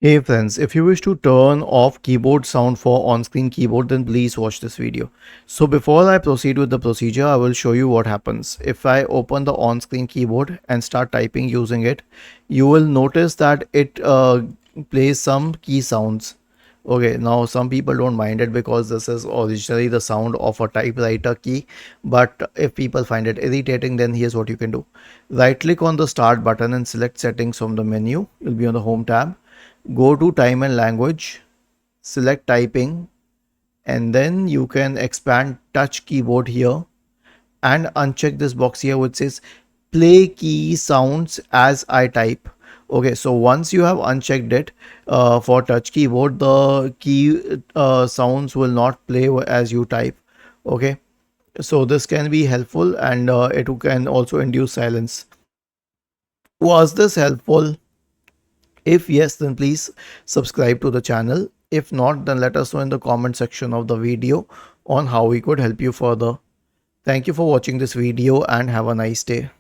Hey friends, if you wish to turn off keyboard sound for on-screen keyboard, then please watch this video. So before I proceed with the procedure, I will show you what happens. If I open the on-screen keyboard and start typing using it, you will notice that it plays some key sounds. Okay, now some people don't mind it because this is originally the sound of a typewriter key. But if people find it irritating, then here's what you can do. Right click on the start button and select settings from the menu. You'll be on the home tab. Go to time and language, select typing, and then you can expand touch keyboard here and uncheck this box here which says play key sounds as I type. Okay, so once you have unchecked it for touch keyboard, the key sounds will not play as you type. Okay, so this can be helpful, and it can also induce silence. Was this helpful? If yes, then please subscribe to the channel. If not, then let us know in the comment section of the video on how we could help you further. Thank you for watching this video and have a nice day.